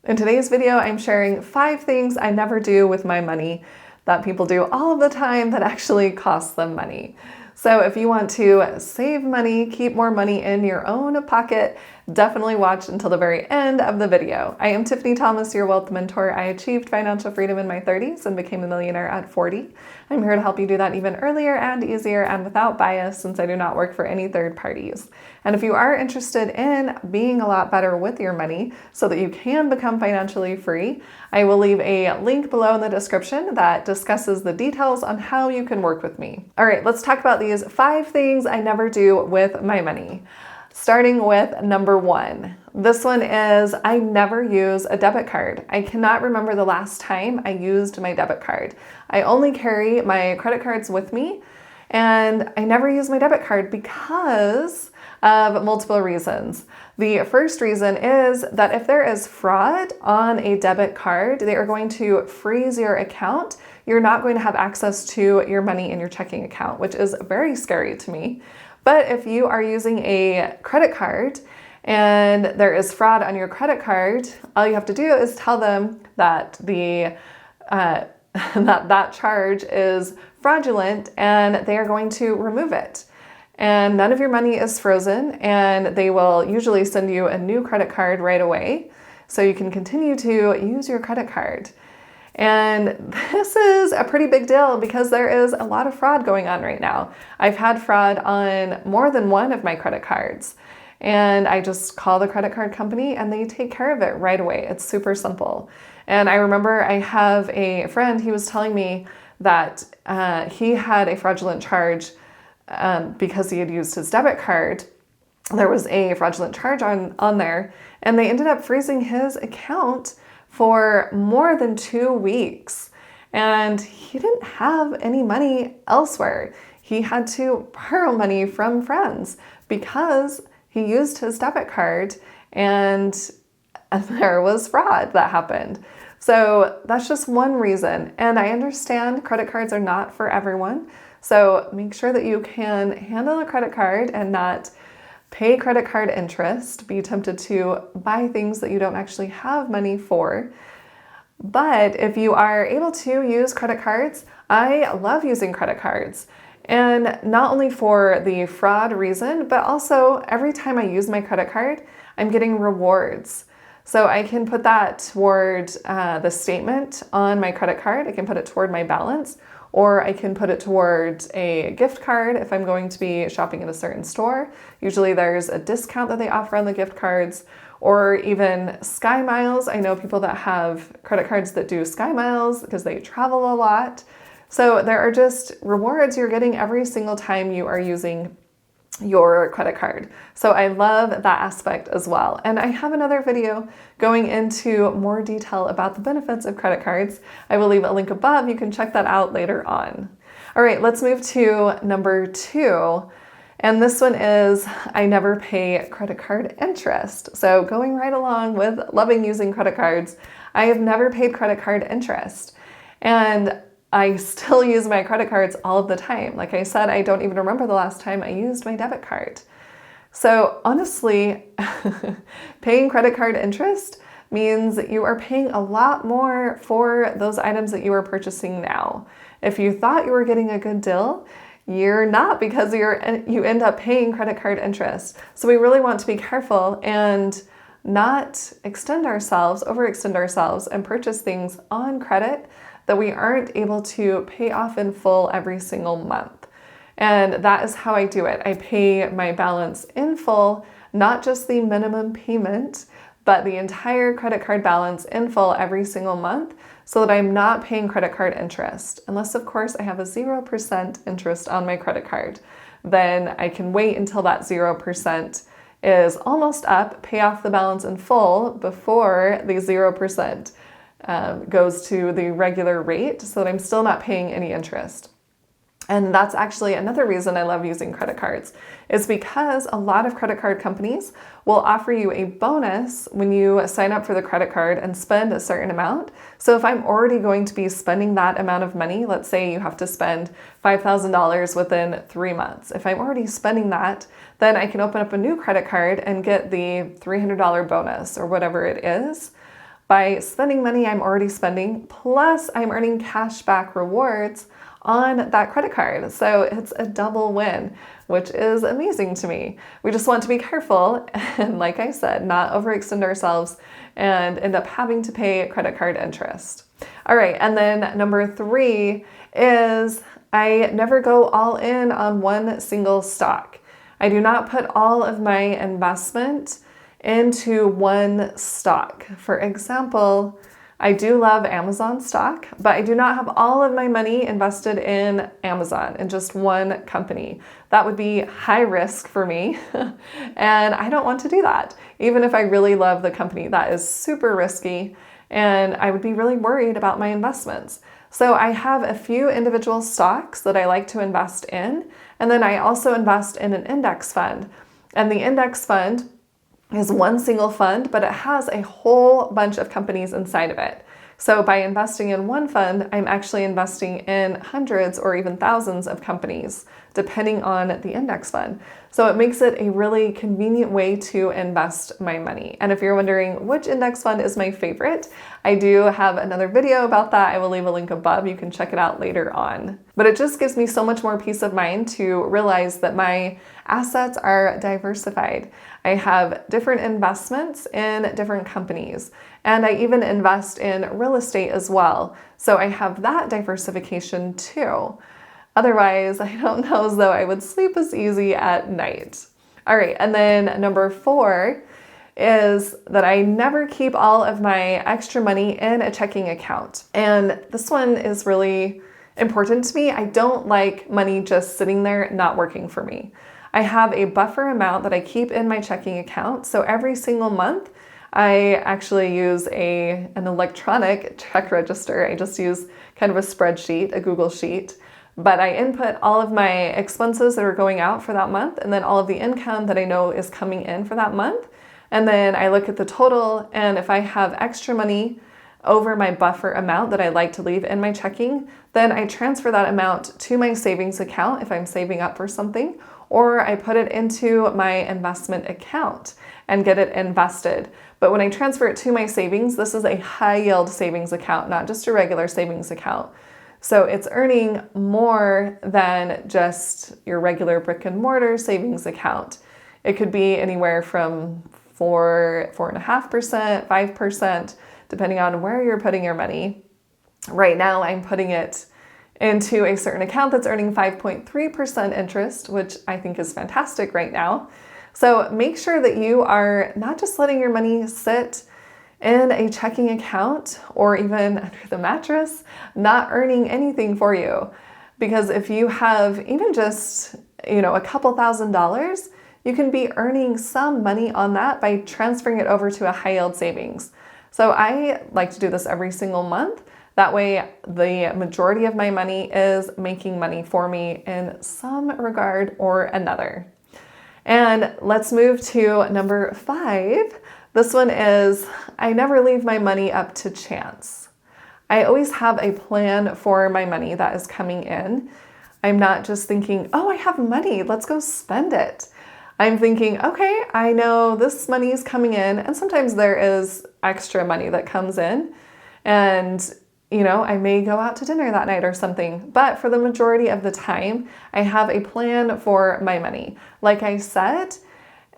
In today's video, I'm sharing 5 things I never do with my money that people do all of the time that actually cost them money. So if you want to save money, keep more money in your own pocket, definitely watch until the very end of the video. I am Tiffany Thomas, your wealth mentor. I achieved financial freedom in my 30s and became a millionaire at 40. I'm here to help you do that even earlier and easier and without bias, since I do not work for any third parties. And if you are interested in being a lot better with your money so that you can become financially free, I will leave a link below in the description that discusses the details on how you can work with me. All right, let's talk about these 5 things I never do with my money. Starting with number 1. This one is I never use a debit card. I cannot remember the last time I used my debit card. I only carry my credit cards with me, and I never use my debit card because of multiple reasons. The first reason is that if there is fraud on a debit card, they are going to freeze your account. You're not going to have access to your money in your checking account, which is very scary to me. But if you are using a credit card and there is fraud on your credit card, all you have to do is tell them that that charge is fraudulent, and they are going to remove it. And none of your money is frozen, and they will usually send you a new credit card right away so you can continue to use your credit card. And this is a pretty big deal because there is a lot of fraud going on right now. I've had fraud on more than one of my credit cards, and I just call the credit card company and they take care of it right away. It's super simple. And I remember I have a friend, he was telling me that he had a fraudulent charge because he had used his debit card. There was a fraudulent charge on there, and they ended up freezing his account for more than 2 weeks. And he didn't have any money elsewhere. He had to borrow money from friends because he used his debit card, and there was fraud that happened. So that's just one reason. And I understand credit cards are not for everyone. So make sure that you can handle a credit card and not pay credit card interest, be tempted to buy things that you don't actually have money for. But if you are able to use credit cards, I love using credit cards. And not only for the fraud reason, but also every time I use my credit card, I'm getting rewards. So I can put that toward the statement on my credit card. I can put it toward my balance, or I can put it towards a gift card if I'm going to be shopping at a certain store. Usually there's a discount that they offer on the gift cards, or even Sky Miles. I know people that have credit cards that do Sky Miles because they travel a lot. So there are just rewards you're getting every single time you are using your credit card. So I love that aspect as well. And I have another video going into more detail about the benefits of credit cards. I will leave a link above. You can check that out later on. All right, let's move to number 2. And this one is I never pay credit card interest. So going right along with loving using credit cards, I have never paid credit card interest. And I still use my credit cards all of the time. Like I said, I don't even remember the last time I used my debit card. So honestly, paying credit card interest means that you are paying a lot more for those items that you are purchasing now. If you thought you were getting a good deal, you're not, because you end up paying credit card interest. So we really want to be careful and not overextend ourselves and purchase things on credit that we aren't able to pay off in full every single month. And that is how I do it. I pay my balance in full, not just the minimum payment, but the entire credit card balance in full every single month, so that I'm not paying credit card interest. Unless, of course, I have a 0% interest on my credit card. Then I can wait until that 0% is almost up, pay off the balance in full before the 0% goes to the regular rate, so that I'm still not paying any interest. And that's actually another reason I love using credit cards, is because a lot of credit card companies will offer you a bonus when you sign up for the credit card and spend a certain amount. So if I'm already going to be spending that amount of money, let's say you have to spend $5,000 within 3 months. If I'm already spending that, then I can open up a new credit card and get the $300 bonus or whatever it is By spending money I'm already spending, plus I'm earning cash back rewards on that credit card. So it's a double win, which is amazing to me. We just want to be careful and, like I said, not overextend ourselves and end up having to pay credit card interest. All right, and then number 3 is I never go all in on one single stock. I do not put all of my investment into one stock. For example, I do love Amazon stock, but I do not have all of my money invested in Amazon, in just one company. That would be high risk for me, and I don't want to do that. Even if I really love the company, that is super risky, and I would be really worried about my investments. So I have a few individual stocks that I like to invest in, and then I also invest in an index fund. And the index fund is one single fund, but it has a whole bunch of companies inside of it. So by investing in one fund, I'm actually investing in hundreds or even thousands of companies, depending on the index fund. So it makes it a really convenient way to invest my money. And if you're wondering which index fund is my favorite, I do have another video about that. I will leave a link above. You can check it out later on. But it just gives me so much more peace of mind to realize that my assets are diversified. I have different investments in different companies, and I even invest in real estate as well. So I have that diversification too. Otherwise, I don't know as though I would sleep as easy at night. All right, and then number 4 is that I never keep all of my extra money in a checking account. And this one is really important to me. I don't like money just sitting there not working for me. I have a buffer amount that I keep in my checking account. So every single month, I actually use an electronic check register. I just use kind of a spreadsheet, a Google sheet. But I input all of my expenses that are going out for that month, and then all of the income that I know is coming in for that month. And then I look at the total, and if I have extra money over my buffer amount that I like to leave in my checking, then I transfer that amount to my savings account if I'm saving up for something, or I put it into my investment account and get it invested. But when I transfer it to my savings, this is a high yield savings account, not just a regular savings account. So it's earning more than just your regular brick and mortar savings account. It could be anywhere from 4.5%, 5%, depending on where you're putting your money. Right now, I'm putting it into a certain account that's earning 5.3% interest, which I think is fantastic right now. So make sure that you are not just letting your money sit in a checking account or even under the mattress, not earning anything for you. Because if you have even just, a couple $1,000s, you can be earning some money on that by transferring it over to a high yield savings. So I like to do this every single month. That way, the majority of my money is making money for me in some regard or another. And let's move to number 5. This one is, I never leave my money up to chance. I always have a plan for my money that is coming in. I'm not just thinking, oh, I have money, let's go spend it. I'm thinking, okay, I know this money is coming in, and sometimes there is extra money that comes in, and I may go out to dinner that night or something, but for the majority of the time, I have a plan for my money. Like I said,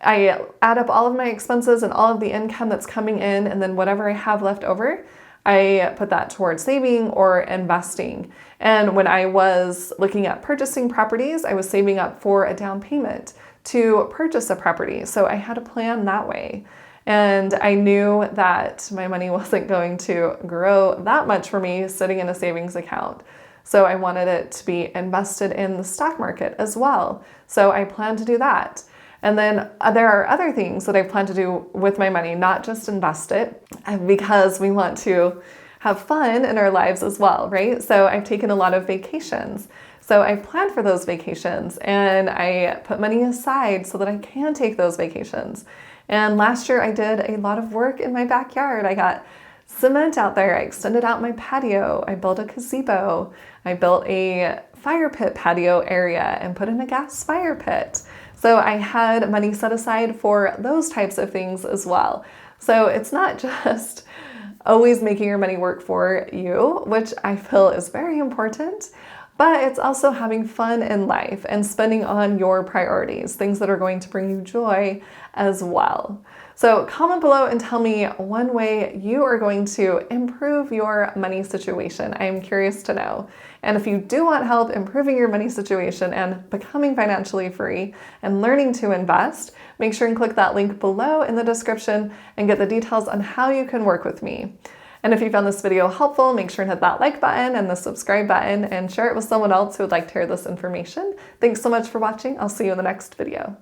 I add up all of my expenses and all of the income that's coming in, and then whatever I have left over, I put that towards saving or investing. And when I was looking at purchasing properties, I was saving up for a down payment to purchase a property. So I had a plan that way. And I knew that my money wasn't going to grow that much for me sitting in a savings account. So I wanted it to be invested in the stock market as well. So I planned to do that. And then there are other things that I plan to do with my money, not just invest it, because we want to have fun in our lives as well, right? So I've taken a lot of vacations. So I've planned for those vacations, and I put money aside so that I can take those vacations. And last year I did a lot of work in my backyard. I got cement out there. I extended out my patio. I built a gazebo. I built a fire pit patio area and put in a gas fire pit. So I had money set aside for those types of things as well. So it's not just always making your money work for you, which I feel is very important. But it's also having fun in life and spending on your priorities, things that are going to bring you joy as well. So comment below and tell me one way you are going to improve your money situation. I am curious to know. And if you do want help improving your money situation and becoming financially free and learning to invest, make sure and click that link below in the description and get the details on how you can work with me. And if you found this video helpful, make sure and hit that like button and the subscribe button and share it with someone else who would like to hear this information. Thanks so much for watching. I'll see you in the next video.